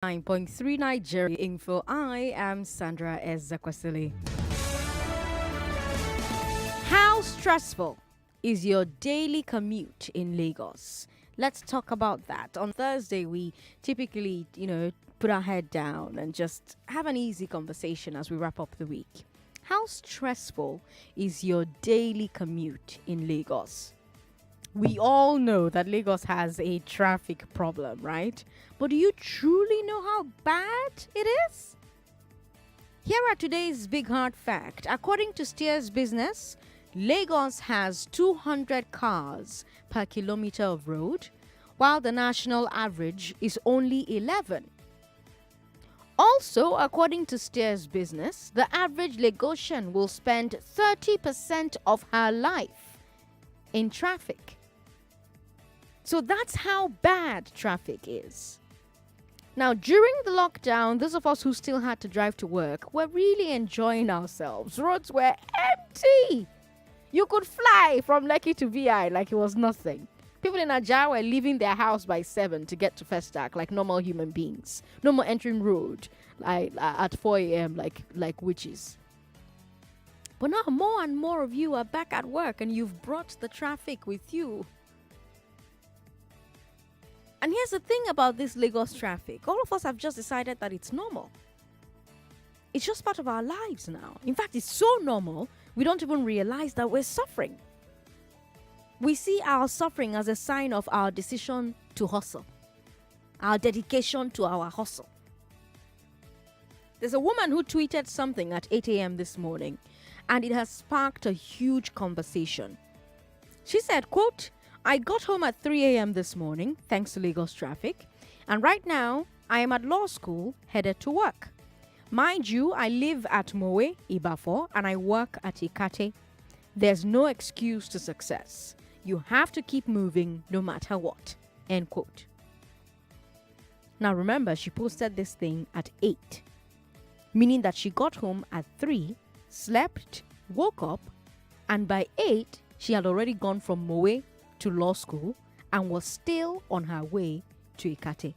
9.3 Nigeria Info. I am Sandra Ezekwesili. How stressful is your daily commute in Lagos? Let's talk about that. On Thursday, we typically, put our head down and just have an easy conversation as we wrap up the week. How stressful is your daily commute in Lagos? We all know that Lagos has a traffic problem, right? But do you truly know how bad it is? Here are today's big hard fact. According to Stears Business, Lagos has 200 cars per kilometer of road, while the national average is only 11. Also, according to Stears Business, the average Lagosian will spend 30% of her life in traffic. So that's how bad traffic is. Now, during the lockdown, those of us who still had to drive to work were really enjoying ourselves. Roads were empty. You could fly from Lekki to VI like it was nothing. People in Ajah were leaving their house by 7 to get to Festac like normal human beings. No more entering road at 4 a.m. like witches. But now more and more of you are back at work and you've brought the traffic with you. And here's the thing about this Lagos traffic. All of us have just decided that it's normal. It's just part of our lives now. In fact, it's so normal, we don't even realize that we're suffering. We see our suffering as a sign of our decision to hustle, our dedication to our hustle. There's a woman who tweeted something at 8 a.m. this morning, and it has sparked a huge conversation. She said, quote, "I got home at 3 a.m. this morning, thanks to Lagos traffic, and right now I am at law school headed to work. Mind you, I live at Mowe, Ibafo, and I work at Ikate. There's no excuse to success. You have to keep moving no matter what." End quote. Now remember, she posted this thing at 8, meaning that she got home at 3, slept, woke up, and by 8, she had already gone from Mowe to law school and was still on her way to Ikate.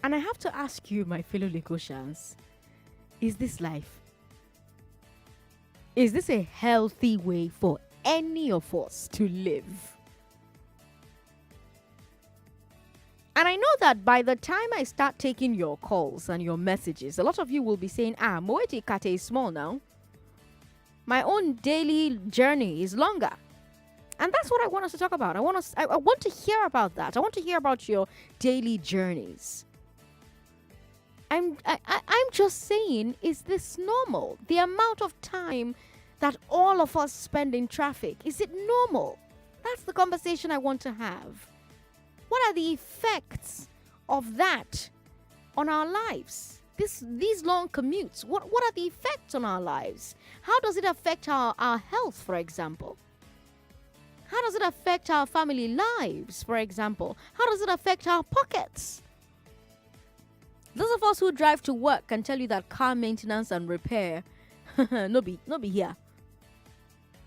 And I have to ask you, my fellow Lagosians, is this life? Is this a healthy way for any of us to live? And I know that by the time I start taking your calls and your messages, a lot of you will be saying, Moe to Ikate is small now. My own daily journey is longer. And that's what I want us to talk about. I want to hear about that. I want to hear about your daily journeys. I'm just saying, is this normal? The amount of time that all of us spend in traffic, is it normal? That's the conversation I want to have. What are the effects of that on our lives? These long commutes, what are the effects on our lives? How does it affect our health, for example? How does it affect our family lives, for example? How does it affect our pockets? Those of us who drive to work can tell you that car maintenance and repair no be here.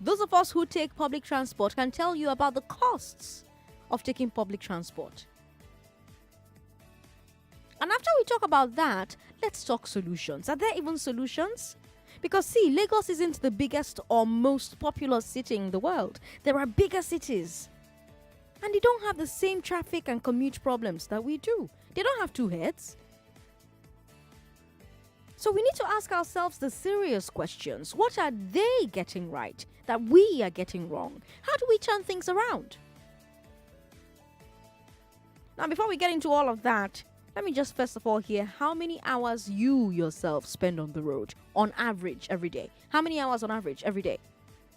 Those of us who take public transport can tell you about the costs of taking public transport. And after we talk about that, let's talk solutions. Are there even solutions? Because see, Lagos isn't the biggest or most populous city in the world. There are bigger cities. And they don't have the same traffic and commute problems that we do. They don't have two heads. So we need to ask ourselves the serious questions. What are they getting right that we are getting wrong? How do we turn things around? Now, before we get into all of that, let me just first of all hear how many hours you yourself spend on the road on average every day. How many hours on average every day?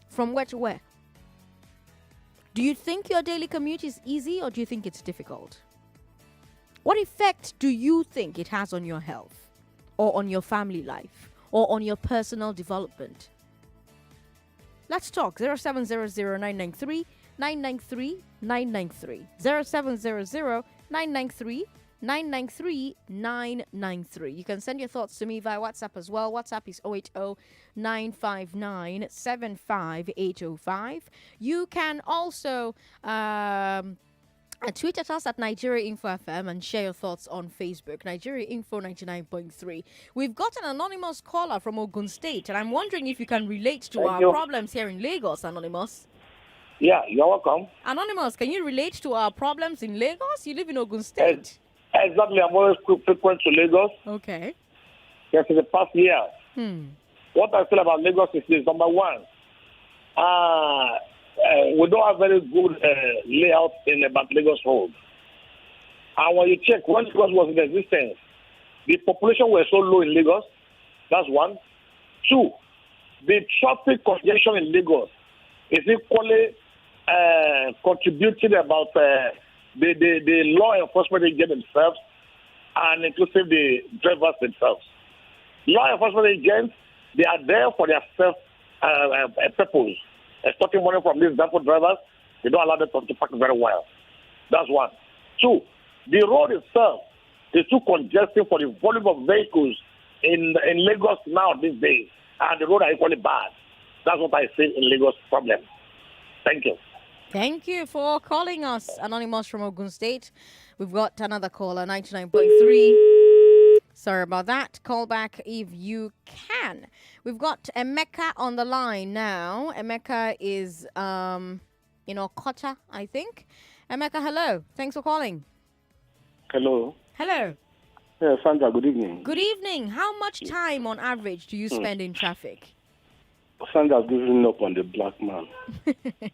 From where to where? Do you think your daily commute is easy or do you think it's difficult? What effect do you think it has on your health or on your family life or on your personal development? Let's talk. 0700-993-993 993 0700-993-993. You can send your thoughts to me via WhatsApp as well. WhatsApp is 080-959-75805. You can also Tweet at us at Nigeria Info FM and share your thoughts on Facebook. Nigeria Info 99.3. We've got an anonymous caller from Ogun State, and I'm wondering if you can relate to Thank our you. problems here in Lagos, Anonymous. Yeah, you're welcome. Anonymous, can you relate to our problems in Lagos? You live in Ogun State. Exactly. I'm always frequent to Lagos. Okay. Yes, in the past year. What I feel about Lagos is this. Number one, we don't have very good layout in about Lagos Road. And when you check, when Lagos was in existence, the population was so low in Lagos. That's one. Two, the traffic congestion in Lagos is equally contributing about the law enforcement agents themselves and inclusive the drivers themselves. Law enforcement agents, they are there for their self-purpose. Extorting money from these depot drivers, they don't allow them to park very well. That's one. Two, the road itself is too congested for the volume of vehicles in Lagos now these days, and the roads are equally bad. That's what I see in Lagos problem. Thank you. Thank you for calling us, Anonymous from Ogun State. We've got another caller, 99.3. Sorry about that. Call back if you can. We've got Emeka on the line now. Emeka is in Okota, I think. Emeka, hello. Thanks for calling. Hello. Hello. Yeah, Sandra, good evening. Good evening. How much time on average do you spend in traffic? Sandra has given up on the black man.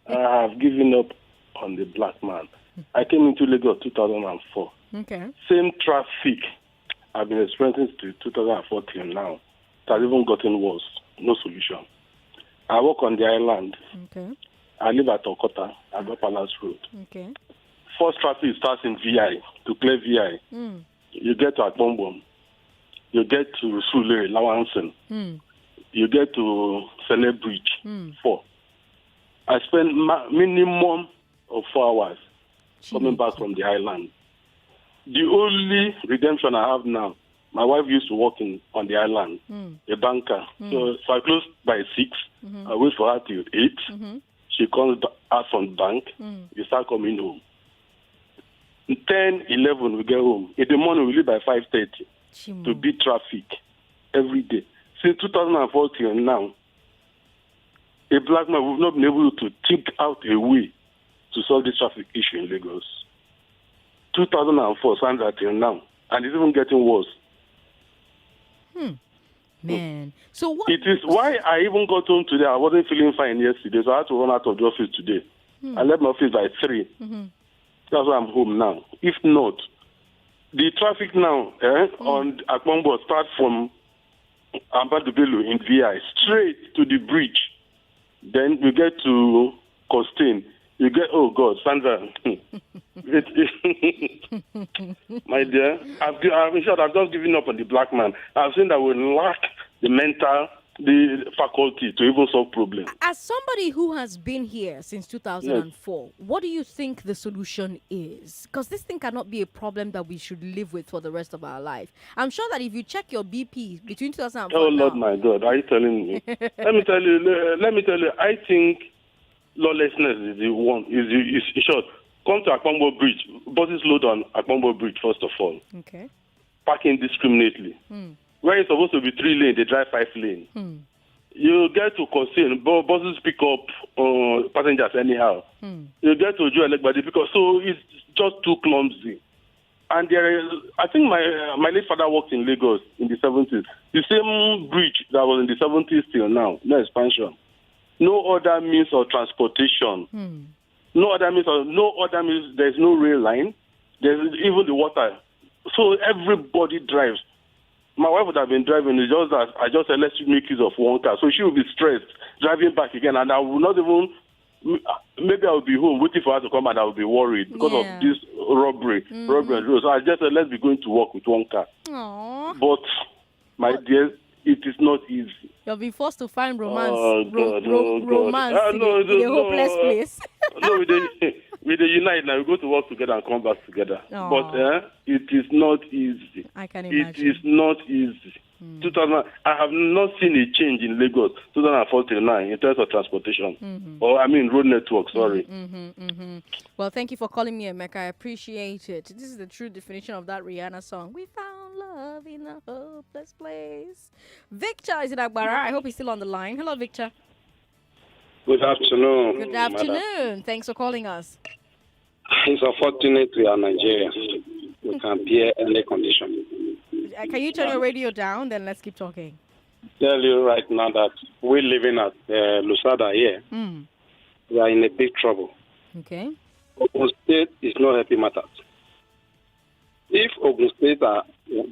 I have given up on the black man. I came into Lagos 2004. Okay. Same traffic I've been experiencing since 2014 now. It has even gotten worse. No solution. I work on the island. Okay. I live at Okota, at the Palace Road. Okay. First traffic starts in VI, to clear VI. You get to Akbombom. You get to Sule, Lawansen. You get to Sele Bridge, 4. I spend minimum of 4 hours coming back from the island. The only redemption I have now, my wife used to work on the island, a banker. So I close by 6. I wait for her till 8. She comes out from the bank. We start coming home. 10, 11, we get home. In the morning, we leave by 5:30 to beat traffic every day. Since 2014 now, a black man, we've not been able to think out a way to solve this traffic issue in Lagos. 2004, Sandra, till now, and it's even getting worse. Man. So what? It is why I even got home today. I wasn't feeling fine yesterday, so I had to run out of the office today. I left my office by 3. That's why I'm home now. If not, the traffic now on Akbombo starts from Ambadubelu in VI straight to the bridge. Then you get to Costain. You get, oh God, Sandra. My dear, I've just given up on the black man. I've seen that we lack the faculty to even solve problems. As somebody who has been here since 2004, what do you think the solution is? Because this thing cannot be a problem that we should live with for the rest of our life. I'm sure that if you check your BP between 2004 oh and Lord, now, my God, are you telling me? Let me tell you. I think lawlessness is the one. Is in short. Come to Akbombo Bridge. Buses load on Akbombo Bridge first of all. Okay. Parking discriminately. Where it's supposed to be 3 lane, they drive 5 lane. You get to Congestion, buses pick up passengers anyhow. You get to Joe Elegbadi because so it's just too clumsy. And I think my late father worked in Lagos in the 70s. The same bridge that was in the 70s till now, no expansion. No other means of transportation. No other means. There's no rail line. There's even the water. So everybody drives. My wife would have been driving. It's just that I just said, let's make use of one car. So she will be stressed driving back again. And I will not even, maybe I will be home waiting for her to come and I will be worried because of this robbery. So I just said, let's be going to work with one car. Aww. But, my dear, it is not easy. You'll be forced to find romance. Romance in a hopeless place. No, we unite now. We go to work together and come back together. Aww. But it is not easy. I can imagine. It is not easy. I have not seen a change in Lagos 2004 till now in terms of transportation. Or, road network, sorry. Well, thank you for calling me, Emeka. I appreciate it. This is the true definition of that Rihanna song. We found love in a hopeless place. Victor is in Agbara. I hope he's still on the line. Hello, Victor. Good afternoon. Good afternoon. Madam. Thanks for calling us. It's unfortunate we are Nigerians. We can bear any condition. Can you turn your radio down? Then let's keep talking. Tell you right now that we're living at Lusada here. We are in a big trouble. Okay. Ogun State is not helping matters. If Ogun State are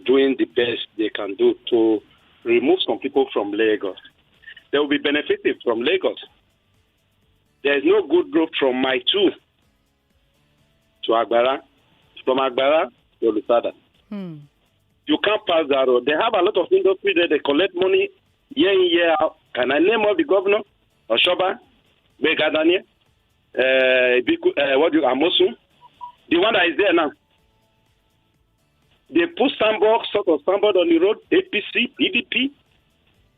doing the best they can do to remove some people from Lagos, they will be benefiting from Lagos. There is no good road from Mile 2 to Agbara, from Agbara to Lusada. You can't pass that road. They have a lot of industry there. They collect money year in, year out. Can I name all the governor? Oshoba, Begadania, Amosu, the one that is there now. They put sort of signboard on the road, APC, PDP.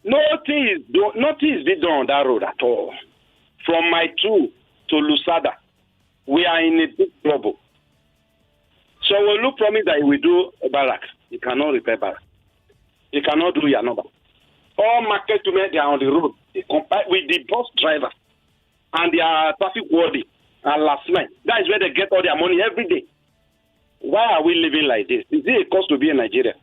Nothing is being done on that road at all. From Mile 2 to Lusada, we are in a big trouble. So we look promise that he will do a barrack. He cannot repair barrack. He cannot do Yanova. All market women, they are on the road. They compare with the bus driver and their traffic warden and last night. That is where they get all their money every day. Why are we living like this? Is it a cost to be in Nigeria?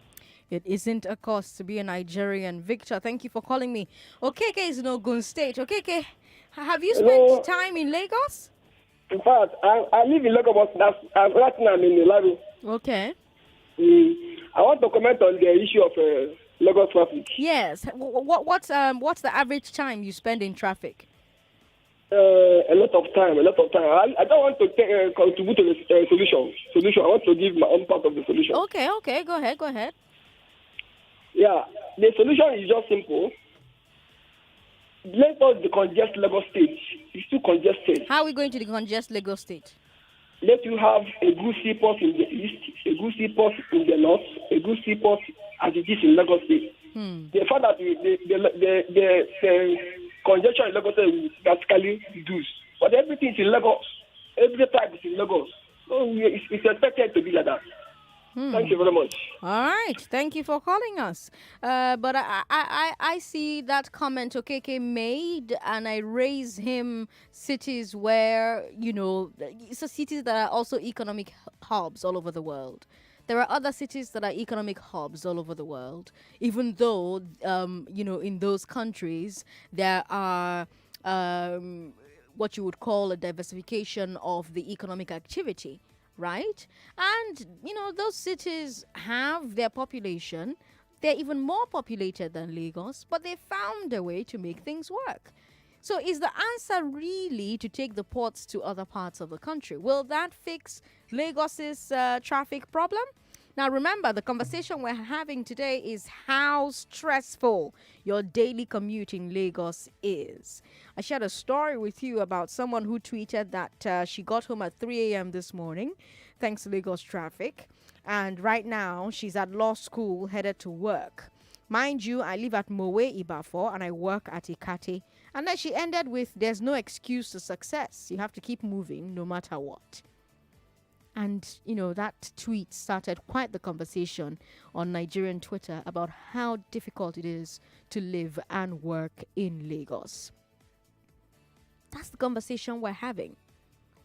It isn't a cost to be a Nigerian. Victor, thank you for calling me. Okeke is in Ogun State. Okeke, have you spent time in Lagos? In fact, I live in Lagos, but right now I'm in Ilaru. Okay. I want to comment on the issue of Lagos traffic. Yes. What's the average time you spend in traffic? A lot of time. I don't want to contribute to the solution. I want to give my own part of the solution. Okay. Go ahead. Yeah, the solution is just simple. Let us decongest Lagos State. It's too congested. How are we going to decongest Lagos State? Let you have a good seaport in the east, a good seaport in the north, a good seaport as it is in Lagos State. The fact that the congestion in Lagos State will drastically reduce. But everything is in Lagos. Every type is in Lagos. So it's expected to be like that. Thank you very much. All right. Thank you for calling us. But I see that comment Okeke made, and I raise him cities where, so cities that are also economic hubs all over the world. There are other cities that are economic hubs all over the world, even though, in those countries, there are what you would call a diversification of the economic activity. Right? And, those cities have their population. They're even more populated than Lagos, but they found a way to make things work. So is the answer really to take the ports to other parts of the country? Will that fix Lagos's traffic problem? Now, remember, the conversation we're having today is how stressful your daily commute in Lagos is. I shared a story with you about someone who tweeted that she got home at 3 a.m. this morning, thanks to Lagos traffic. And right now, she's at law school, headed to work. Mind you, I live at Mowe Ibafo and I work at Ikate. And then she ended with, there's no excuse to success. You have to keep moving no matter what. And, that tweet started quite the conversation on Nigerian Twitter about how difficult it is to live and work in Lagos. That's the conversation we're having.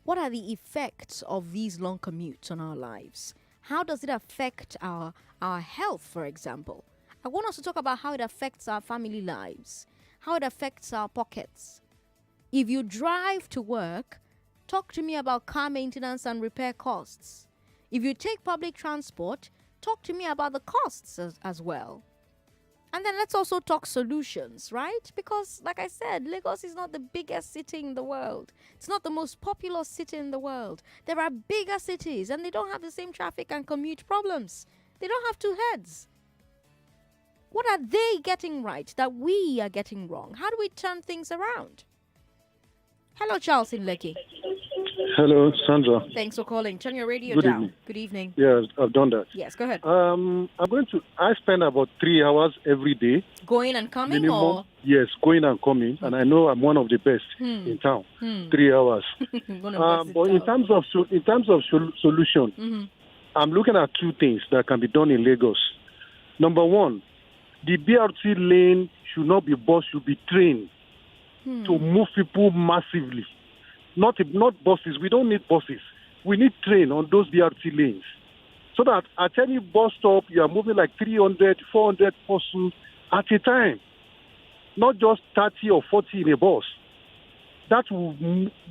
What are the effects of these long commutes on our lives? How does it affect our health, for example? I want us to talk about how it affects our family lives, how it affects our pockets. If you drive to work, talk to me about car maintenance and repair costs. If you take public transport, talk to me about the costs as well. And then let's also talk solutions, right? Because, like I said, Lagos is not the biggest city in the world. It's not the most populous city in the world. There are bigger cities, and they don't have the same traffic and commute problems. They don't have two heads. What are they getting right that we are getting wrong? How do we turn things around? Hello, Charles in Lekki. Hello, Sandra. Thanks for calling. Turn your radio Good down. evening. Good evening. Yeah, I've done that. Yes, go ahead. I spend about 3 hours every day. Going and coming Minimum, or? yes, going and coming, and I know I'm one of the best in town. 3 hours. But in terms of solution, I'm looking at two things that can be done in Lagos. Number one, the BRT lane should not be bus, should be train to move people massively. Not buses. We don't need buses. We need train on those BRT lanes. So that at any bus stop, you are moving like 300, 400 persons at a time. Not just 30 or 40 in a bus. That will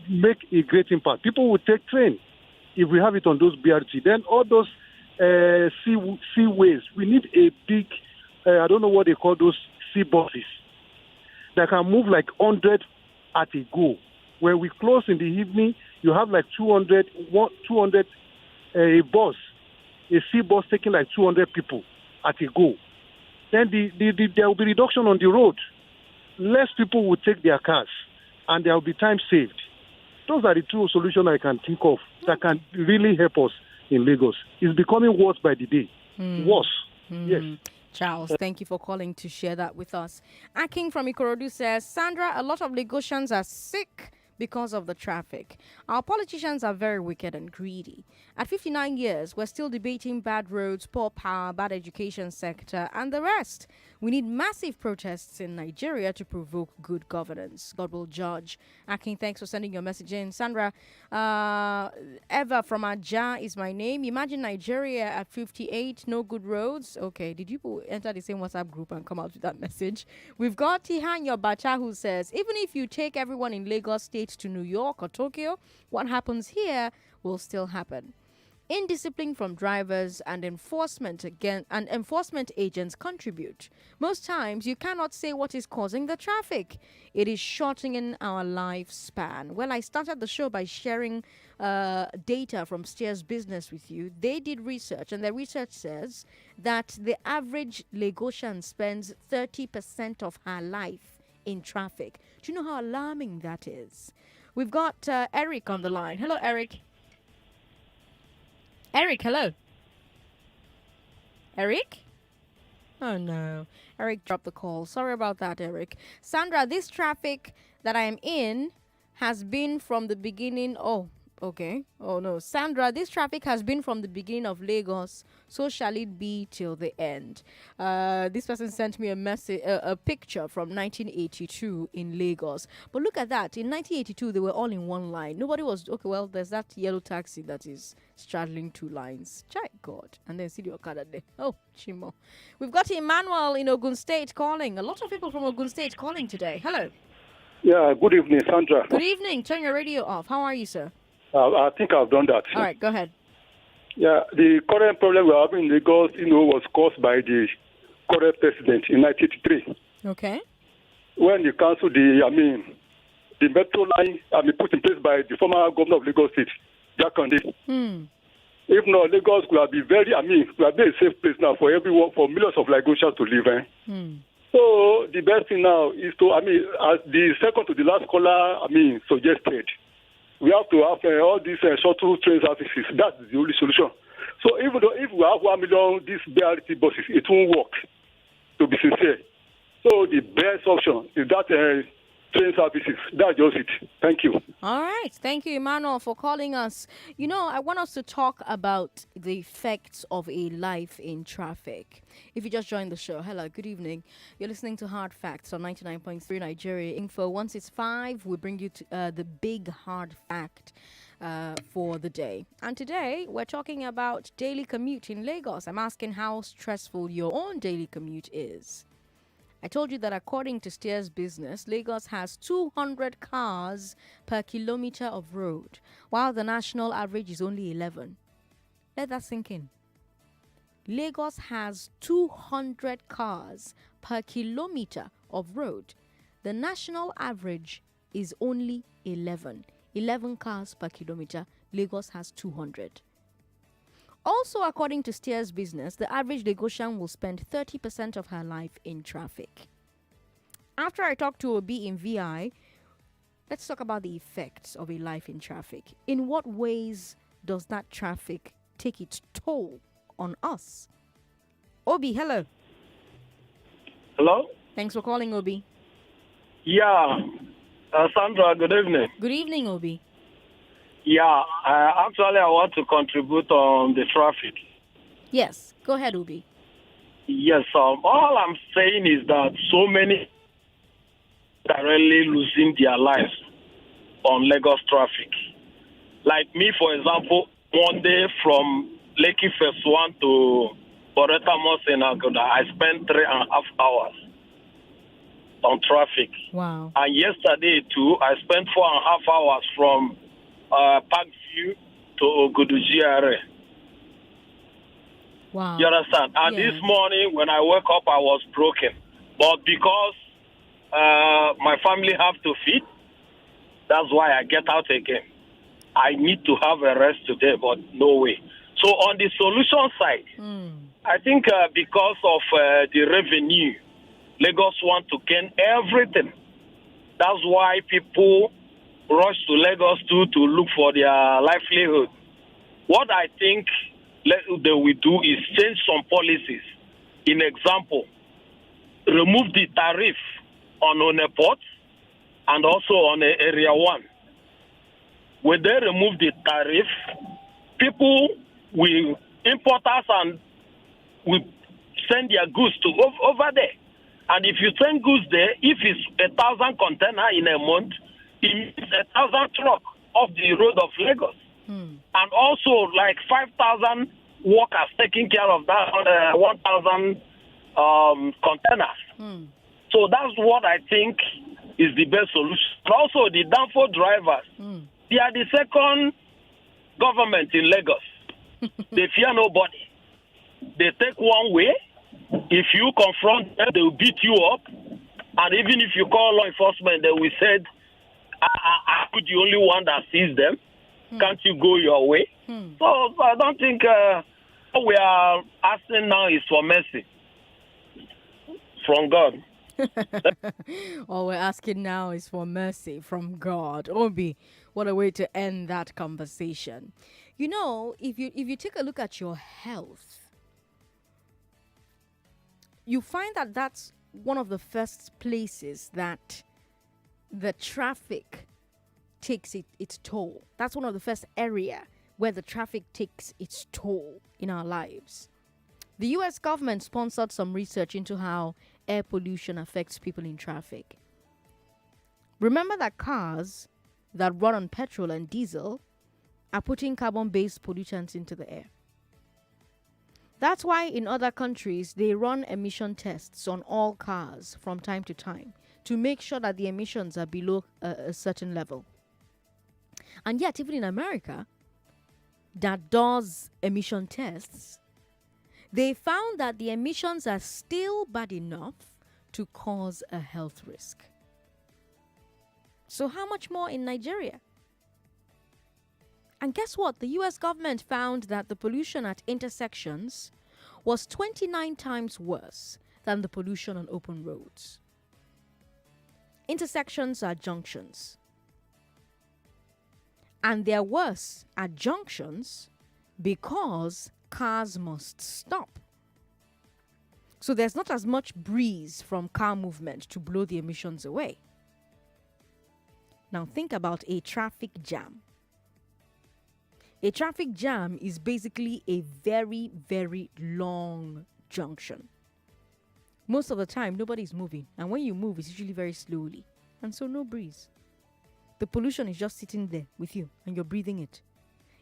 make a great impact. People will take train if we have it on those BRT. Then all those seaways, we need a big, I don't know what they call those sea buses that can move like 100 at a go. When we close in the evening, you have like 200 a bus, a sea bus taking like 200 people at a go. Then there will be reduction on the road. Less people will take their cars, and there will be time saved. Those are the two solutions I can think of that can really help us in Lagos. It's becoming worse by the day. Worse. Yes. Charles, thank you for calling to share that with us. Aking from Ikorodu says, Sandra, a lot of Lagosians are sick because of the traffic. Our politicians are very wicked and greedy. At 59 years, we're still debating bad roads, poor power, bad education sector, and the rest. We need massive protests in Nigeria to provoke good governance. God will judge. Akin, thanks for sending your message in. Sandra, Eva from Aja is my name. Imagine Nigeria at 58, no good roads. Okay, did you enter the same WhatsApp group and come out with that message? We've got Tihanyo Bacha who says, even if you take everyone in Lagos State to New York or Tokyo, what happens here will still happen. Indiscipline from drivers and enforcement agents contribute. Most times, you cannot say what is causing the traffic. It is shortening our lifespan. Well, I started the show by sharing data from Stears Business with you. They did research, and the research says that the average Lagosian spends 30% of her life in traffic. Do you know how alarming that is? We've got Eric on the line. Hello, Eric. Eric, hello. Eric? Oh, no. Eric dropped the call. Sorry about that, Eric. Sandra, this traffic that I am in has been from the beginning. Oh, okay. Oh, no. Sandra, this traffic has been from the beginning of Lagos. So shall it be till the end. This person sent me a picture from 1982 in Lagos. But look at that. In 1982, they were all in one line. Nobody was, okay, well, there's that yellow taxi that is straddling two lines. Chai God. And then see the Okada there. Oh, Chimo. We've got Emmanuel in Ogun State calling. A lot of people from Ogun State calling today. Hello. Yeah, good evening, Sandra. Good evening. Turn your radio off. How are you, sir? I think I've done that. All right, go ahead. Yeah, the current problem we're having in Lagos, was caused by the current president in 1983. Okay. When they cancelled the metro line, put in place by the former governor of Lagos State, Jack Kande. If not, Lagos could have been could have been a safe place now for everyone, for millions of Lagosians to live in. So the best thing now is to, as the second to the last caller, suggested, we have to have all these shuttle train services. That's the only solution. So even though if we have 1 million these BRT buses, it won't work, to be sincere. So the best option is that train services. That's just it. Thank you. All right. Thank you, Emmanuel, for calling us. I want us to talk about the effects of a life in traffic. If you just joined the show, hello, good evening. You're listening to Hard Facts on 99.3 Nigeria Info 165. We bring you to the big hard fact for the day. And today, we're talking about daily commute in Lagos. I'm asking how stressful your own daily commute is. I told you that according to Stears Business, Lagos has 200 cars per kilometer of road, while the national average is only 11. Let that sink in. Lagos has 200 cars per kilometer of road. The national average is only 11. 11 cars per kilometer. Lagos has 200. Also, according to Stears Business, the average Lagosian will spend 30% of her life in traffic. After I talked to Obi in VI, Let's talk about the effects of a life in traffic. In what ways does that traffic take its toll on us? Obi, hello. Hello? Thanks for calling, Obi. Yeah. Sandra, good evening. Good evening, Obi. Yeah, actually, I want to contribute on the traffic. Yes, go ahead, Obi. Yes, all I'm saying is that so many are really losing their lives on Lagos traffic. Like me, for example, one day from Lekki Phase 1 to Boreta Mosenagoda, I spent 3.5 hours on traffic. Wow. And yesterday, too, I spent 4.5 hours from Parkview to Ogudu GRA. Wow. You understand? And Yes. this morning, when I woke up, I was broken. But because my family have to feed, that's why I get out again. I need to have a rest today, but no way. So on the solution side, I think because of the revenue, Lagos want to gain everything. That's why people rush to Lagos to look for their livelihood. What I think they will do is change some policies. In example, remove the tariff on a port and also on Area 1. When they remove the tariff, people will, importers and will send their goods to over there. And if you send goods there, if it's 1,000 container in a month, it means 1,000 truck off the road of Lagos. And also like 5,000 workers taking care of that 1,000 containers. So that's what I think is the best solution. Also, the downfall drivers, they are the second government in Lagos. They fear nobody. They take one way. If you confront them, they will beat you up. And even if you call law enforcement, they will say, I'm the only one that sees them. Can't you go your way? So I don't think what we are asking now is for mercy from God. All we're asking now is for mercy from God. Obi, what a way to end that conversation. You know, if you take a look at your health, you find that that's one of the first places that the traffic takes its toll. That's one of the first area where the traffic takes its toll in our lives. The US government sponsored some research into how air pollution affects people in traffic. Remember that cars that run on petrol and diesel are putting carbon-based pollutants into the air. That's why in other countries, they run emission tests on all cars from time to time to make sure that the emissions are below a certain level. And yet, even in America, that does emission tests, they found that the emissions are still bad enough to cause a health risk. So how much more in Nigeria? And guess what? The US government found that the pollution at intersections was 29 times worse than the pollution on open roads. Intersections are junctions. And they're worse at junctions because cars must stop. So there's not as much breeze from car movement to blow the emissions away. Now think about a traffic jam. A traffic jam is basically a very, very long junction. Most of the time, nobody's moving. And when you move, it's usually very slowly. And so no breeze. The pollution is just sitting there with you and you're breathing it.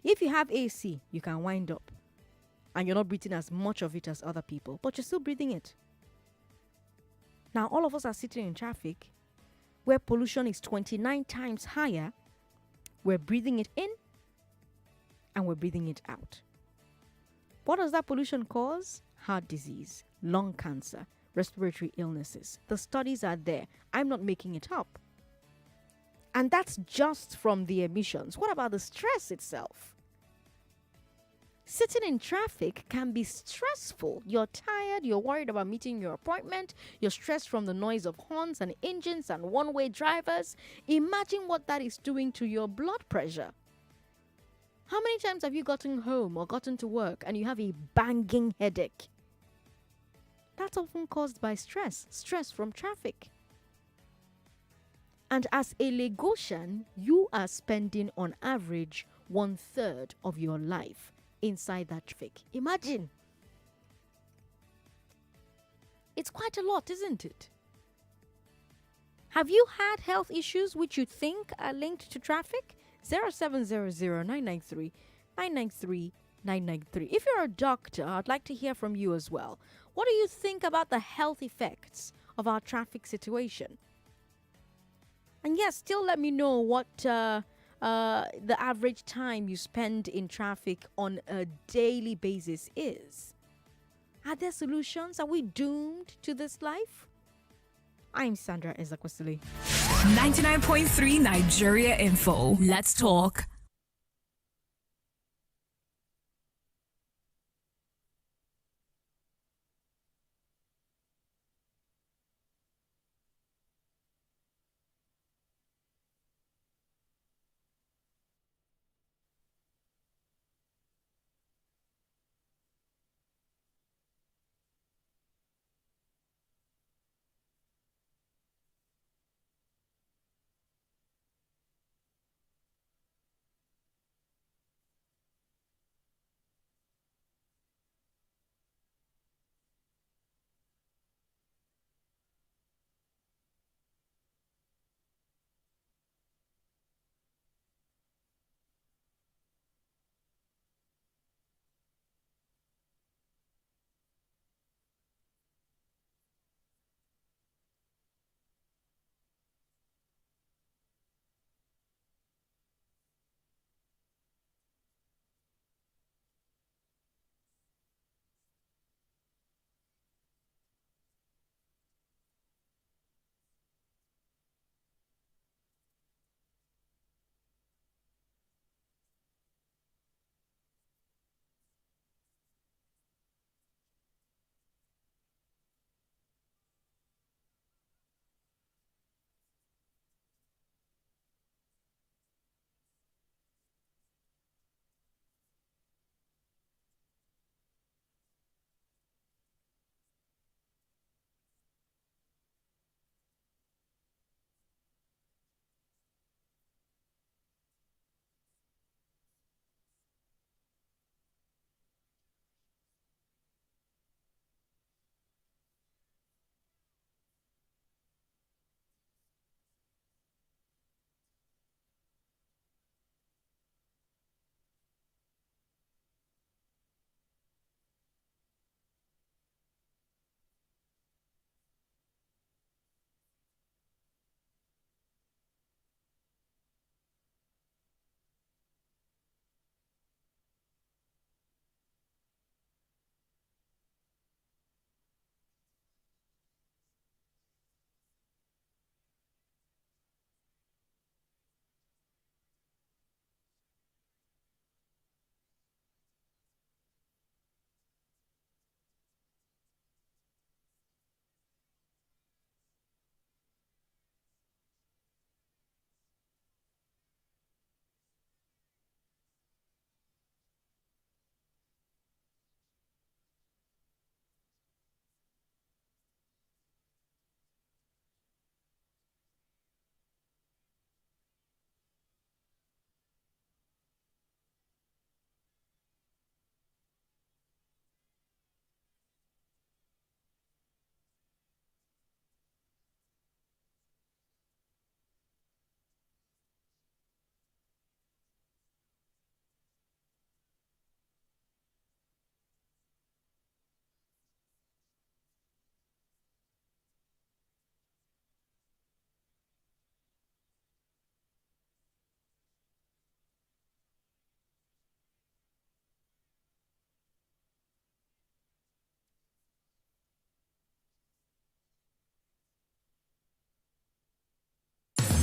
If you have AC, you can wind up. And you're not breathing as much of it as other people, but you're still breathing it. Now, all of us are sitting in traffic where pollution is 29 times higher. We're breathing it in and we're breathing it out. What does that pollution cause? Heart disease, lung cancer, respiratory illnesses. The studies are there. I'm not making it up. And that's just from the emissions. What about the stress itself? Sitting in traffic can be stressful. You're tired, you're worried about meeting your appointment, you're stressed from the noise of horns and engines and one-way drivers. Imagine what that is doing to your blood pressure. How many times have you gotten home or gotten to work and you have a banging headache? That's often caused by stress from traffic. And as a Lagosian, you are spending on average 1/3 of your life inside that traffic. Imagine. It's quite a lot, isn't it? Have you had health issues which you think are linked to traffic? 0700-993-993-993. If you're a doctor, I'd like to hear from you as well. What do you think about the health effects of our traffic situation? And yes, still let me know what the average time you spend in traffic on a daily basis is. Are there solutions? Are we doomed to this life? I'm Sandra Ezekwesili. 99.3 Nigeria Info. Let's talk.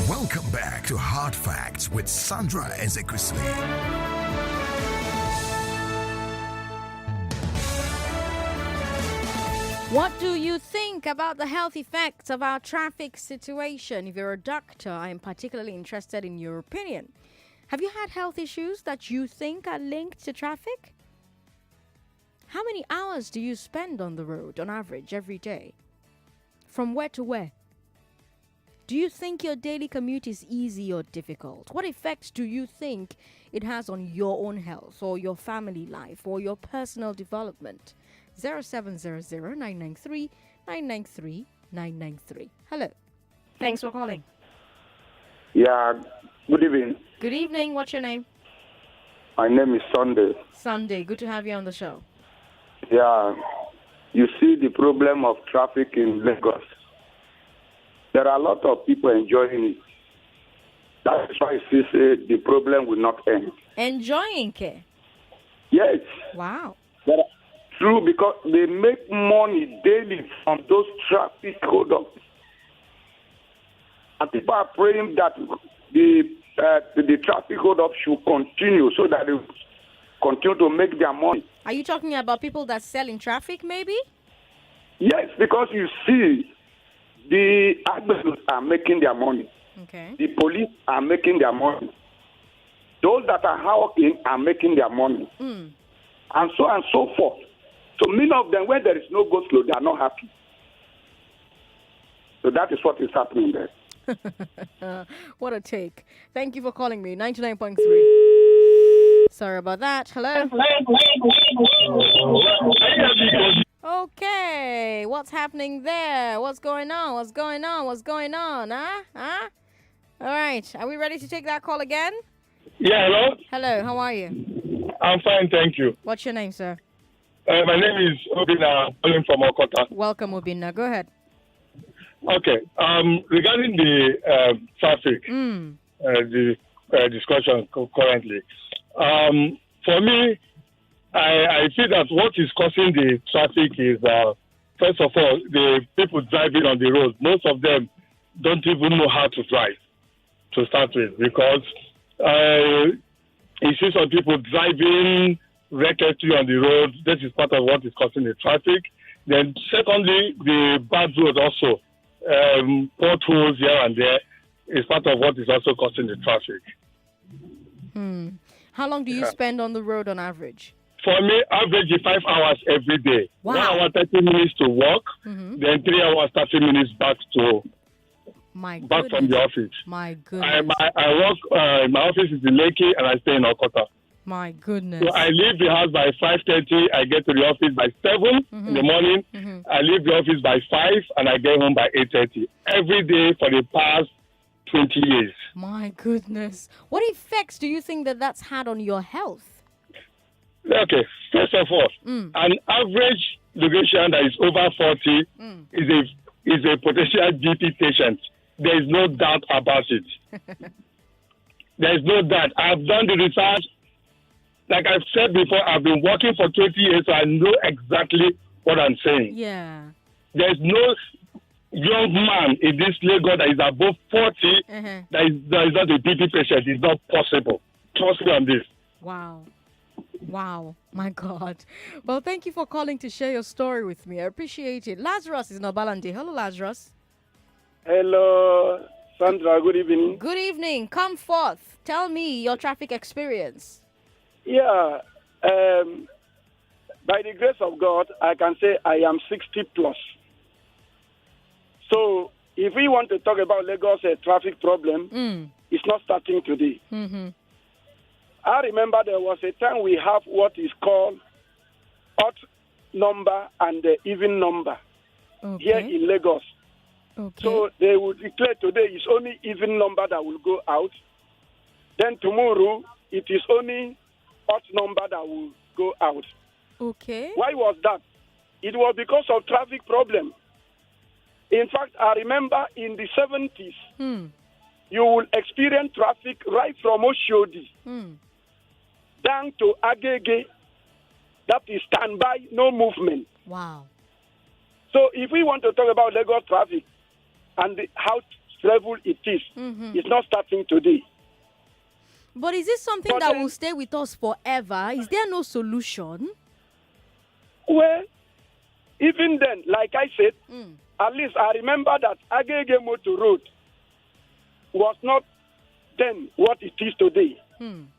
Welcome back to Hard Facts with Sandra Ezekwesili. What do you think about the health effects of our traffic situation? If you're a doctor, I am particularly interested in your opinion. Have you had health issues that you think are linked to traffic? How many hours do you spend on the road on average every day? From where to where? Do you think your daily commute is easy or difficult? What effects do you think it has on your own health or your family life or your personal development? 0700-993-993-993. Hello. Thanks for calling. Yeah, good evening. Good evening. What's your name? My name is Sunday. Sunday. Good to have you on the show. Yeah, you see the problem of traffic in Lagos. There are a lot of people enjoying it. That's why you say the problem will not end. Enjoying it? Yes. Wow. True, because they make money daily from those traffic hold-ups. And people are praying that the traffic hold-up should continue so that they continue to make their money. Are you talking about people that sell in traffic, maybe? Yes, because you see, the advocates are making their money. Okay. The police are making their money. Those that are hawking are making their money. And so on and so forth. So many of them, when there is no go slow, they are not happy. So that is what is happening there. What a take. Thank you for calling me. 99.3. Sorry about that. Hello. Okay. What's happening there? What's going on? What's going on? What's going on? Huh? All right. Are we ready to take that call again? Yeah, hello? Hello. How are you? I'm fine, thank you. What's your name, sir? My name is Obina, calling from Okota. Welcome, Obina. Go ahead. Okay. Regarding the traffic, the discussion currently, for me, I see that what is causing the traffic is, first of all, the people driving on the road. Most of them don't even know how to drive to start with, because you see some people driving recklessly on the road. This is part of what is causing the traffic. Then secondly, the bad road also, potholes here and there, is part of what is also causing the traffic. How long do you spend on the road on average? For me, average is 5 hours every day. Wow. 1 hour, 30 minutes to work, then 3 hours, 30 minutes back from the office. My goodness. I work, my office is in Lekki and I stay in Okota. My goodness. So I leave the house by 5:30. I get to the office by 7 in the morning. I leave the office by 5 and I get home by 8:30. Every day for the past 20 years. My goodness. What effects do you think that's had on your health? Okay, first of all, an average Lagosian that is over 40 is a potential BP patient. There is no doubt about it. There is no doubt. I've done the research. Like I've said before, I've been working for 20 years, so I know exactly what I'm saying. Yeah. There's no young man in this Lagos that is above 40 that is not a BP patient. It's not possible. Trust me on this. Wow. My God. Well, thank you for calling to share your story with me. I appreciate it. Lazarus is in Obalande. Hello, Lazarus. Hello, Sandra. Good evening. Good evening. Come forth. Tell me your traffic experience. Yeah. By the grace of God, I can say I am 60 plus. So if we want to talk about Lagos traffic problem, it's not starting today. I remember there was a time we have what is called odd number and the even number here in Lagos. So they will declare today it's only even number that will go out. Then tomorrow it is only odd number that will go out. Why was that? It was because of traffic problem. In fact, I remember in the 70s, you will experience traffic right from Oshodi down to Agege. That is standby, no movement. Wow. So if we want to talk about Lagos traffic and how stressful it is, it's not starting today. But is this something that will stay with us forever? Is there no solution? Well, even then, like I said, at least I remember that Agege Motor Road was not then what it is today.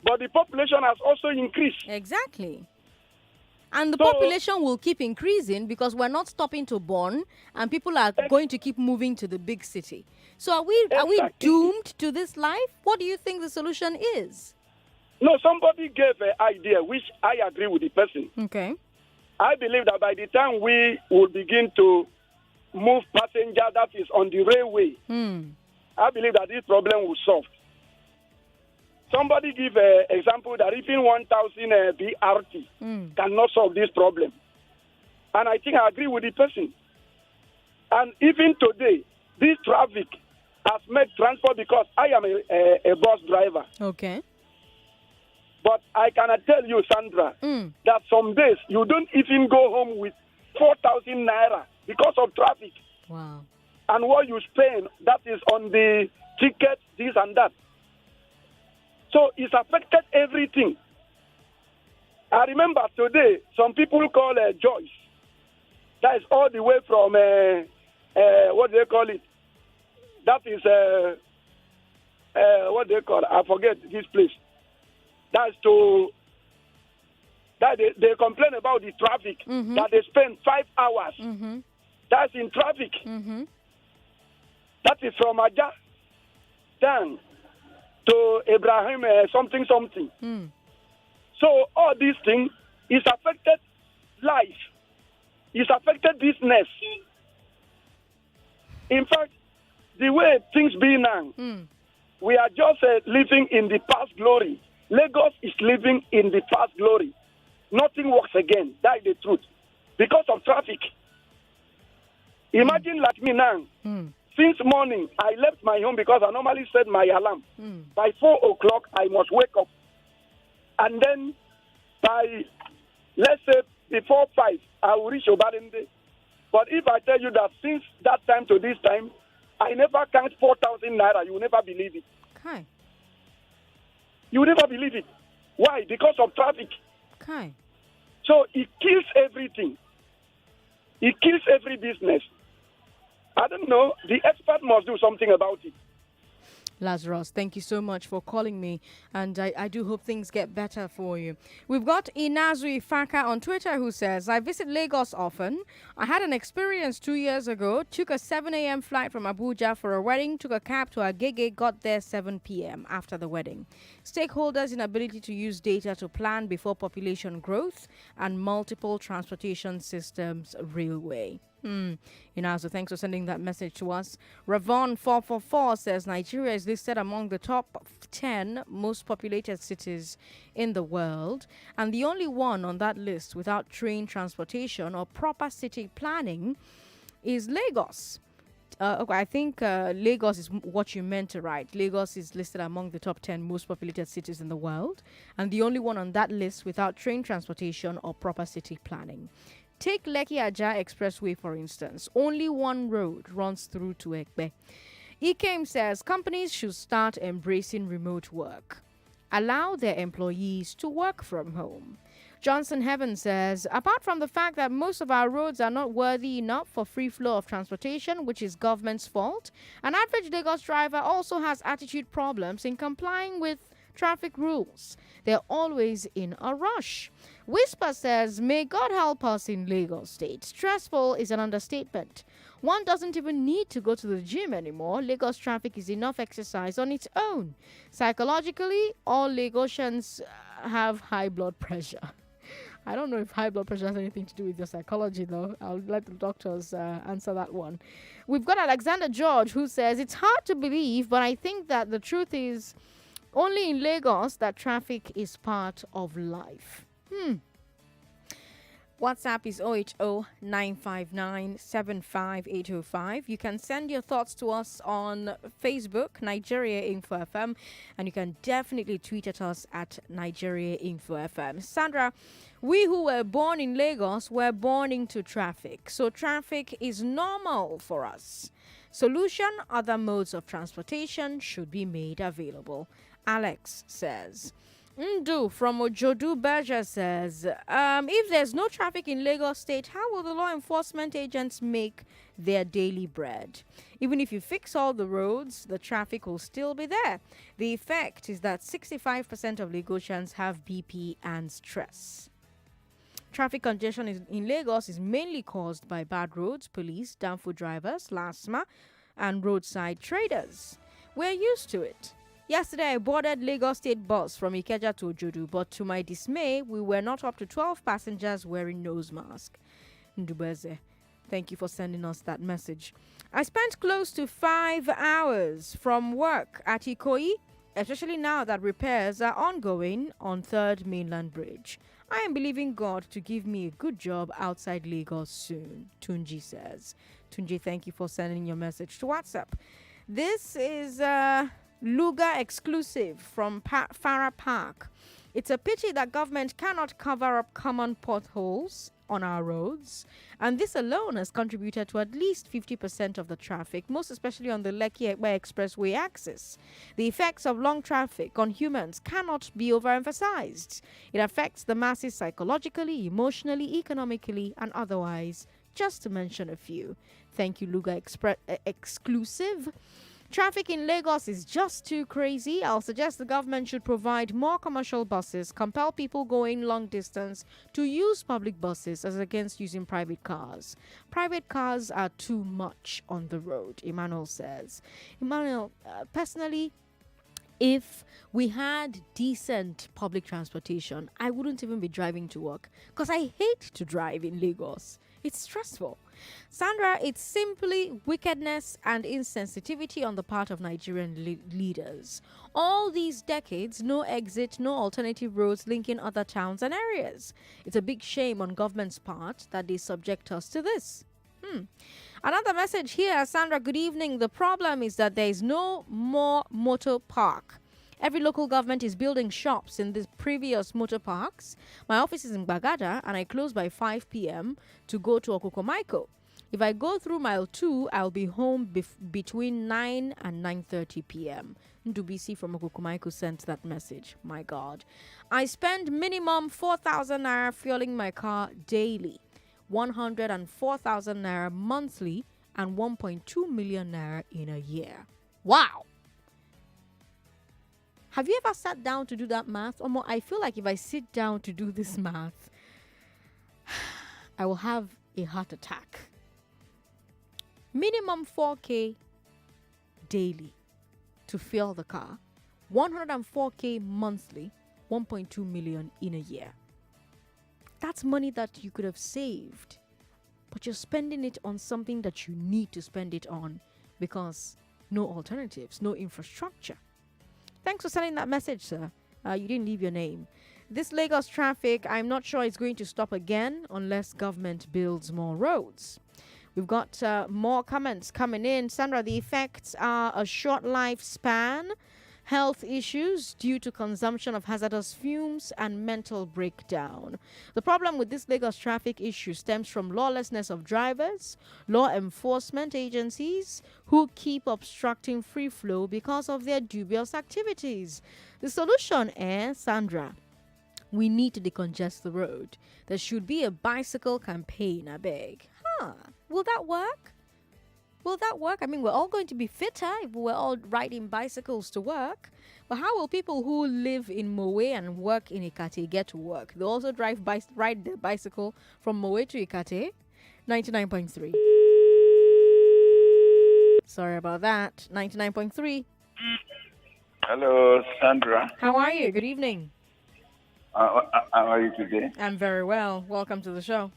But the population has also increased. Exactly. And the population will keep increasing because we're not stopping to born, and people are going to keep moving to the big city. So are we doomed to this life? What do you think the solution is? No, somebody gave an idea, which I agree with the person. Okay. I believe that by the time we will begin to move passenger that is on the railway, I believe that this problem will solve. Somebody give an example that even 1,000 BRT cannot solve this problem. And I think I agree with the person. And even today, this traffic has made transport, because I am a bus driver. Okay. But I cannot tell you, Sandra, that some days you don't even go home with 4,000 naira because of traffic. Wow. And what you spend, that is on the ticket, this and that. So it's affected everything. I remember today, some people call Joyce. That is all the way from, what do they call it? That is, what do they call it? I forget this place. That's that they complain about the traffic, that they spend 5 hours. That's in traffic. That is from Aja down to Ibrahim something. So all these things is affected life. It's affected business. In fact, the way things be now, we are just living in the past glory. Lagos is living in the past glory. Nothing works again. That is the truth. Because of traffic. Imagine like me now. Since morning, I left my home because I normally set my alarm. By 4 o'clock, I must wake up. And then by, let's say, before 5, I will reach Obarende. But if I tell you that since that time to this time, I never count 4,000 naira, you will never believe it. Okay. You will never believe it. Why? Because of traffic. Okay. So it kills everything. It kills every business. I don't know. The expert must do something about it. Lazarus, thank you so much for calling me, and I do hope things get better for you. We've got Inazui Faka on Twitter who says, I visit Lagos often. I had an experience 2 years ago. Took a 7 a.m. flight from Abuja for a wedding, took a cab to Agege, got there 7 p.m. after the wedding. Stakeholders' inability to use data to plan before population growth and multiple transportation systems railway. Inazo, thanks for sending that message to us. Ravon444 says Nigeria is listed among the top 10 most populated cities in the world, and the only one on that list without train transportation or proper city planning is Lagos. Okay, I think Lagos is what you meant to write. Lagos is listed among the top 10 most populated cities in the world, and the only one on that list without train transportation or proper city planning. Take Lekki-Ajah Expressway, for instance. Only one road runs through to Ekpe. Ikem says companies should start embracing remote work. Allow their employees to work from home. Johnson Heaven says, apart from the fact that most of our roads are not worthy enough for free flow of transportation, which is government's fault, an average Lagos driver also has attitude problems in complying with traffic rules. They're always in a rush. Whisper says, may God help us in Lagos State. Stressful is an understatement. One doesn't even need to go to the gym anymore. Lagos traffic is enough exercise on its own. Psychologically, all Lagosians have high blood pressure. I don't know if high blood pressure has anything to do with your psychology, though. I'll let the doctors answer that one. We've got Alexander George who says, it's hard to believe, but I think that the truth is only in Lagos that traffic is part of life. WhatsApp is 080-959-75805. You can send your thoughts to us on Facebook, Nigeria Info FM, and you can definitely tweet at us at Nigeria Info FM. Sandra, we who were born in Lagos were born into traffic, so traffic is normal for us. Solution, other modes of transportation should be made available. Alex says, Ndu from Ojodu Berger says, if there's no traffic in Lagos State, how will the law enforcement agents make their daily bread? Even if you fix all the roads, the traffic will still be there. The effect is that 65% of Lagosians have BP and stress. Traffic congestion in Lagos is mainly caused by bad roads, police, downfall drivers, LASMA, and roadside traders. We're used to it. Yesterday, I boarded Lagos State bus from Ikeja to Ojodu, but to my dismay, we were not up to 12 passengers wearing nose mask. Ndubeze, thank you for sending us that message. I spent close to 5 hours from work at Ikoyi, especially now that repairs are ongoing on 3rd Mainland Bridge. I am believing God to give me a good job outside Lagos soon, Tunji says. Tunji, thank you for sending your message to WhatsApp. This is Luga exclusive from Farah Park. It's a pity that government cannot cover up common potholes on our roads, and this alone has contributed to at least 50% of the traffic, most especially on the Lekki-Ekpe Expressway axis. The effects of long traffic on humans cannot be overemphasized. It affects the masses psychologically, emotionally, economically, and otherwise, just to mention a few. Thank you, Luga exclusive. Traffic in Lagos is just too crazy. I'll suggest the government should provide more commercial buses, compel people going long distance to use public buses as against using private cars. Private cars are too much on the road, Emmanuel says. Emmanuel, personally, if we had decent public transportation, I wouldn't even be driving to work because I hate to drive in Lagos. It's stressful. Sandra, it's simply wickedness and insensitivity on the part of Nigerian leaders. All these decades, no exit, no alternative roads linking other towns and areas. It's a big shame on government's part that they subject us to this. Another message here, Sandra, good evening. The problem is that there is no more motor park. Every local government is building shops in the previous motor parks. My office is in Bagada and I close by 5 p.m. to go to Okukomaiko. If I go through mile 2, I'll be home between 9 and 9:30 p.m. Ndubisi from Okukomaiko sent that message. My God. I spend minimum 4,000 naira fueling my car daily, 104,000 naira monthly, and 1.2 million naira in a year. Wow. Have you ever sat down to do that math? Or I feel like if I sit down to do this math, I will have a heart attack. Minimum 4K daily to fuel the car, 104K monthly, 1.2 million in a year. That's money that you could have saved, but you're spending it on something that you need to spend it on because no alternatives, no infrastructure. Thanks for sending that message, sir. You didn't leave your name. This Lagos traffic, I'm not sure it's going to stop again unless government builds more roads. We've got more comments coming in. Sandra, the effects are a short lifespan, health issues due to consumption of hazardous fumes, and mental breakdown. The problem with this Lagos traffic issue stems from lawlessness of drivers, law enforcement agencies who keep obstructing free flow because of their dubious activities. The solution, Sandra? We need to decongest the road. There should be a bicycle campaign, I beg. Will that work? Will that work? I mean, we're all going to be fitter if we're all riding bicycles to work. But how will people who live in Mowe and work in Ikate get to work? They also ride their bicycle from Mowe to Ikate. 99.3. Sorry about that. 99.3. Hello, Sandra. How are you? Good evening. How are you today? I'm very well. Welcome to the show.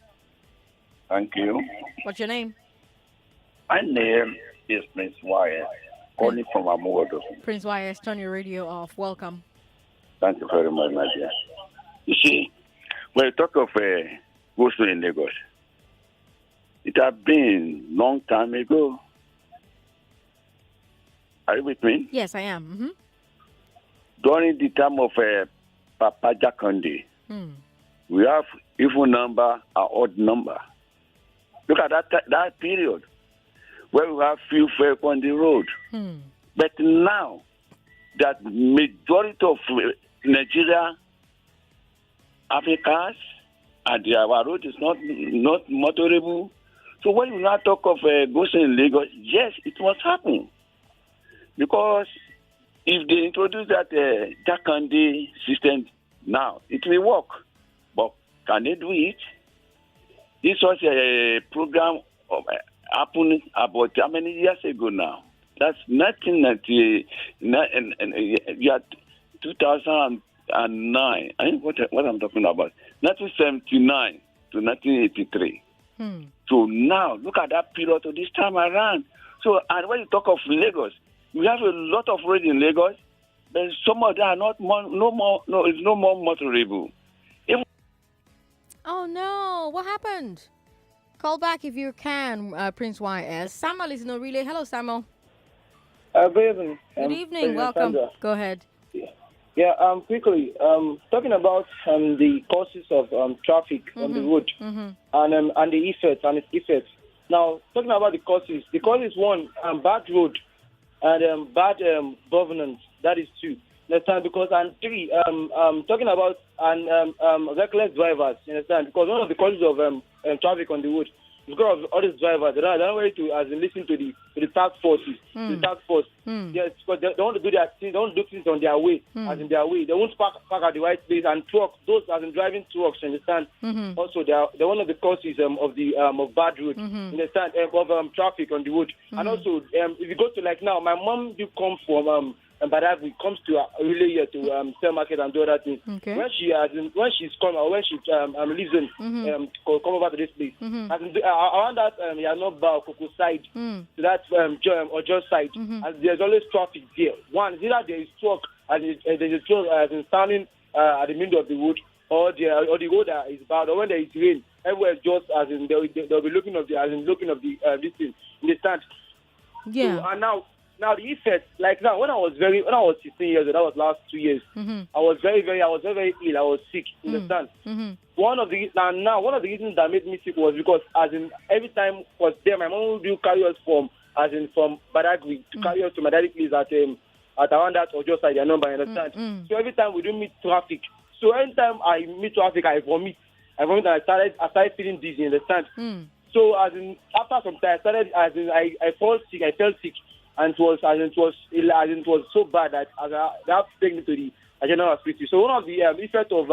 Thank you. What's your name? My name is Prince Wyatt, calling from Amodo. Prince Wyatt, turn your radio off. Welcome. Thank you very much, my dear. You see, when you talk of go-slow in Lagos, it has been long time ago. Are you with me? Yes, I am. Mm-hmm. During the time of Papa Jakonde, we have even number and odd number. Look at that period where we have few folk on the road. But now that majority of Nigeria, Africa, and our road is not motorable. So when you now talk of Goshen in Lagos, yes, it must happen. Because if they introduce that Jakande system now, it will work. But can they do it? This was a program happened about how many years ago now? That's 1990, 2009. I think what I'm talking about. 1979 to 1983. So now, look at that period to this time around. So, and when you talk of Lagos, we have a lot of roads in Lagos, but some of them are it's no more motorable. Oh no, what happened? Call back if you can, Prince YS. Samuel is in a relay. Hello, Samuel. Good evening. Good evening. Welcome. Sandra. Go ahead. Quickly, talking about the causes of traffic on the road and the effects. Now, talking about the causes one, bad road and bad governance. That is two. Understand? Because and three, talking about reckless drivers. Understand? Because one of the causes of traffic on the road is because of all these drivers. They're not ready to listen to the task forces. The task force. Yes, because they want to do their things. They want to do things on their way, as in their way. They won't park at the right place and trucks. Those as in driving trucks. Understand? Also, they're one of the causes of bad road. Understand? Of traffic on the road. And also, if you go to like now, my mom do come from Badagry, comes to really here to sell market and do other things. Okay. When she's come or when she lives in come over to this place, around that Yanoba Koko side, to that or just side, and there's always traffic there. One is either there is truck and there's a truck standing at the middle of the road, or the road is bad, or when there is rain, everywhere just as in they'll be looking of this thing in the stand. Yeah. So, and now the effect, like now, when I was 16 years old, that was last 2 years. I was very ill. I was sick. Understand? One of the reasons that made me sick was because, as in every time was there, my mom would do carry us from Badagry to carry us to my daddy place at around that or just like their number. Understand? So every time we do meet traffic. So anytime I meet traffic, I vomit. And I started feeling dizzy. Understand? So as in after some time, I felt sick. And it was so bad that they have to take me to the general hospital. So one of the effects of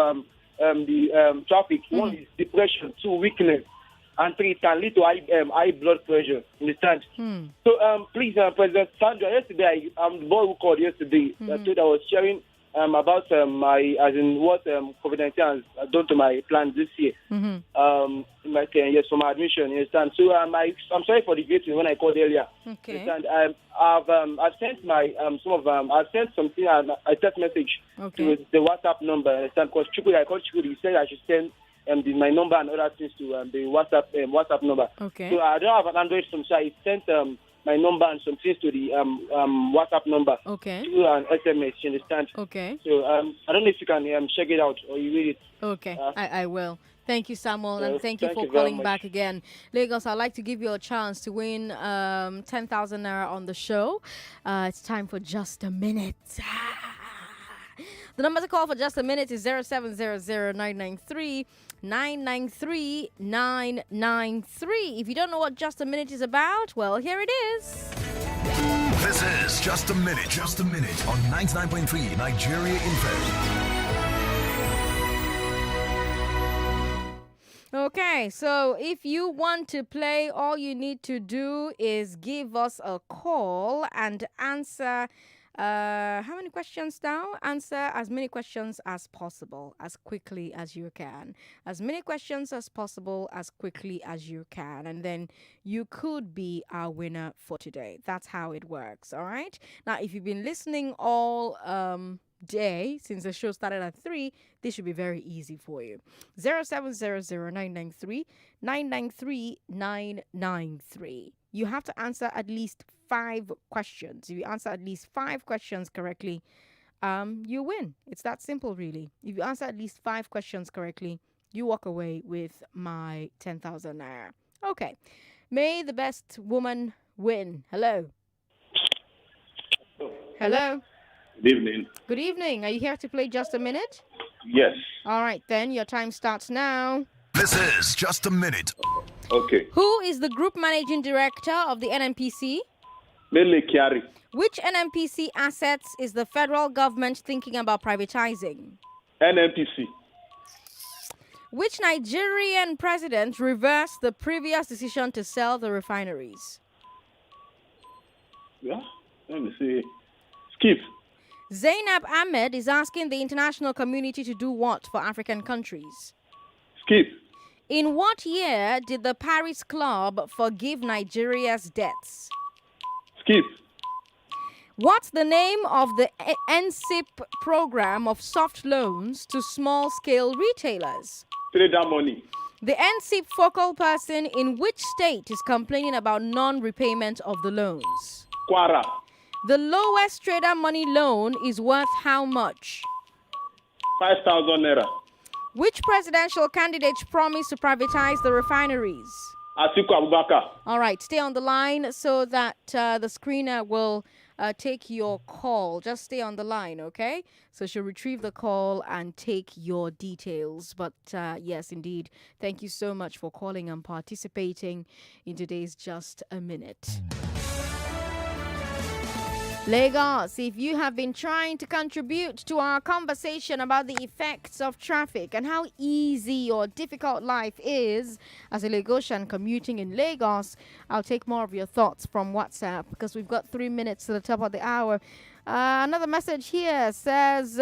the traffic, one is depression, two, weakness, and three, it can lead to high blood pressure. Understand? So please, President Sandra, yesterday, the boy who called yesterday, that I was sharing about what COVID-19 has done to my plans this year. For my admission. You understand? So I'm sorry for the waiting when I called earlier. Okay. And I've sent I've sent something a text message to the WhatsApp number. Understand? Because I called Chukudi. He said I should send my number and other things to the WhatsApp number. Okay. So I don't have an Android phone, so I sent my number and some things to the WhatsApp number. Okay. Through an SMS, you understand? Okay. So I don't know if you can check it out or you read it. Okay. I will. Thank you, Samuel, and thank you for calling back again. Lagos, I'd like to give you a chance to win 10,000 Naira on the show. It's time for Just a Minute. The number to call for Just a Minute is 0700-993-993-993. If you don't know what Just a Minute is about, well, here it is. This is Just a Minute. Just a Minute on 99.3 Nigeria Info. Okay, so if you want to play, all you need to do is give us a call and answer. How many questions now? Answer as many questions as possible, as quickly as you can. As many questions as possible, as quickly as you can. And then you could be our winner for today. That's how it works, all right? Now, if you've been listening all day since the show started at 3, this should be very easy for you. 0700-993-993. You have to answer at least 5 questions. If you answer at least 5 questions correctly, you win. It's that simple, really. If you answer at least 5 questions correctly, you walk away with my 10,000 Naira. Okay. May the best woman win. Hello. Hello. Good evening. Good evening. Are you here to play Just a Minute? Yes. All right, then. Your time starts now. This is Just a Minute. Okay. Who is the Group Managing Director of the NNPC? Lele Kiari. Which NNPC assets is the federal government thinking about privatizing? NNPC. Which Nigerian president reversed the previous decision to sell the refineries? Yeah. Let me see. Skip. Zainab Ahmed is asking the international community to do what for African countries? Skip. In what year did the Paris Club forgive Nigeria's debts? Skip. What's the name of the NSIP program of soft loans to small-scale retailers? Trader money. The NSIP focal person in which state is complaining about non-repayment of the loans? Kwara. The lowest trader money loan is worth how much? 5,000 naira. Which presidential candidate promised to privatize the refineries? Atiku Abubakar. All right, stay on the line so that the screener will take your call. Just stay on the line, okay? So she'll retrieve the call and take your details. But yes, indeed, thank you so much for calling and participating in today's Just a Minute. Lagos, if you have been trying to contribute to our conversation about the effects of traffic and how easy or difficult life is as a Lagosian commuting in Lagos, I'll take more of your thoughts from WhatsApp because we've got 3 minutes to the top of the hour. Another message here says,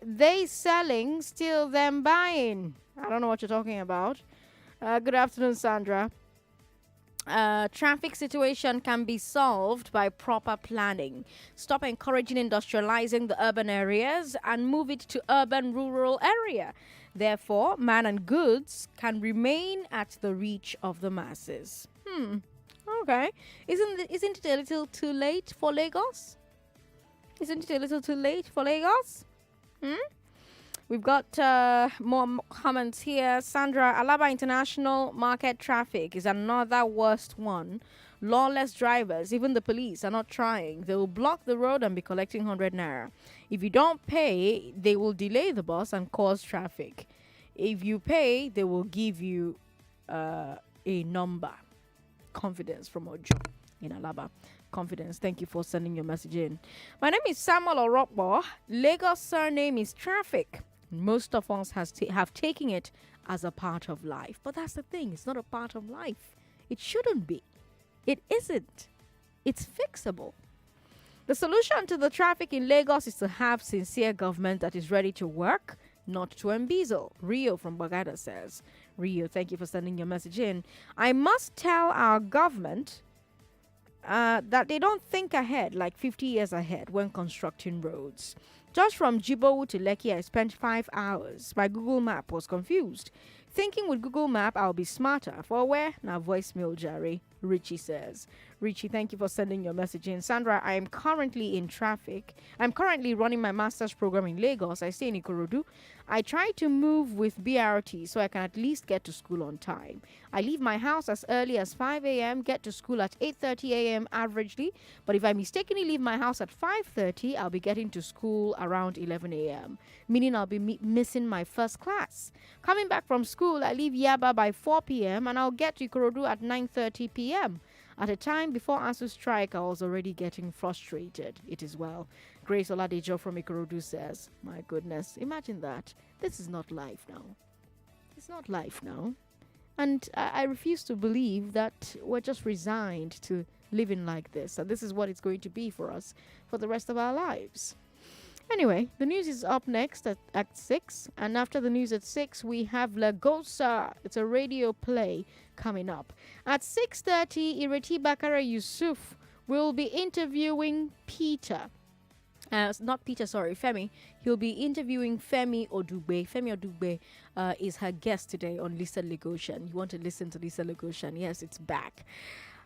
they selling, still them buying. I don't know what you're talking about. Good afternoon, Sandra. Traffic situation can be solved by proper planning. Stop encouraging industrializing the urban areas and move it to urban rural area. Therefore, man and goods can remain at the reach of the masses. Okay. Isn't it a little too late for Lagos? Isn't it a little too late for Lagos? We've got more comments here. Sandra, Alaba International Market traffic is another worst one. Lawless drivers, even the police, are not trying. They will block the road and be collecting 100 naira. If you don't pay, they will delay the bus and cause traffic. If you pay, they will give you a number. Confidence from Ojo in Alaba. Confidence. Thank you for sending your message in. My name is Samuel Orokbo. Lagos surname is Traffic. Most of us have taken it as a part of life. But that's the thing. It's not a part of life. It shouldn't be. It isn't. It's fixable. The solution to the traffic in Lagos is to have sincere government that is ready to work, not to embezzle. Rio from Bagada says. Rio, thank you for sending your message in. I must tell our government that they don't think ahead, like 50 years ahead, when constructing roads. Just from Jibowu to Lekki, I spent 5 hours. My Google Map was confused. Thinking with Google Map, I'll be smarter. For where? Now voicemail, Jerry. Richie says. Richie, thank you for sending your message in. Sandra, I am currently in traffic. I'm currently running my master's program in Lagos. I stay in Ikorodu. I try to move with BRT so I can at least get to school on time. I leave my house as early as 5 a.m., get to school at 8:30 a.m. averagely. But if I mistakenly leave my house at 5:30, I'll be getting to school around 11 a.m., meaning I'll be missing my first class. Coming back from school, I leave Yaba by 4 p.m. and I'll get to Ikorodu at 9:30 p.m. At a time before ASU strike, I was already getting frustrated. It is well. Grace Oladejo from Ikorodu says, my goodness, imagine that. This is not life now. It's not life now. And I refuse to believe that we're just resigned to living like this. And this is what it's going to be for us for the rest of our lives. Anyway, the news is up next at 6. And after the news at 6, we have Lagosian. It's a radio play coming up. At 6:30, Ireti Bakare Yusuf will be interviewing Femi. He'll be interviewing Femi Odugbe. Femi Odugbe is her guest today on Lisa Lagosian. You want to listen to Lisa Lagosian? Yes, it's back.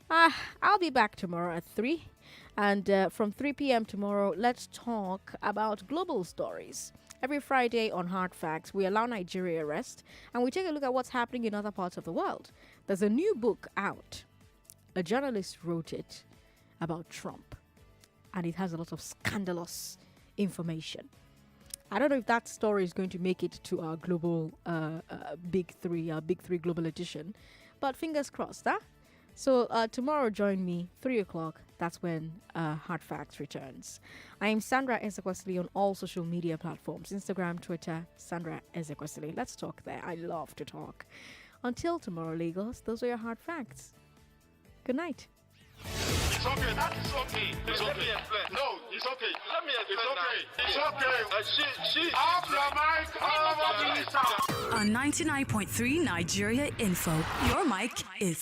I'll be back tomorrow at 3. And from 3 p.m. tomorrow, let's talk about global stories. Every Friday on Hard Facts, we allow Nigeria rest and we take a look at what's happening in other parts of the world. There's a new book out. A journalist wrote it about Trump. And it has a lot of scandalous information. I don't know if that story is going to make it to our global big three global edition, but fingers crossed, huh? So tomorrow, join me 3 o'clock. That's when Hard Facts returns. I am Sandra Ezekwesili on all social media platforms: Instagram, Twitter. Sandra Ezekwesili. Let's talk there. I love to talk. Until tomorrow, Lagos. Those are your Hard Facts. Good night. It's okay. That is okay. It's okay. No, it's okay. Let me explain. It's okay. She. Off your mic. On 99.3 Nigeria Info, your mic is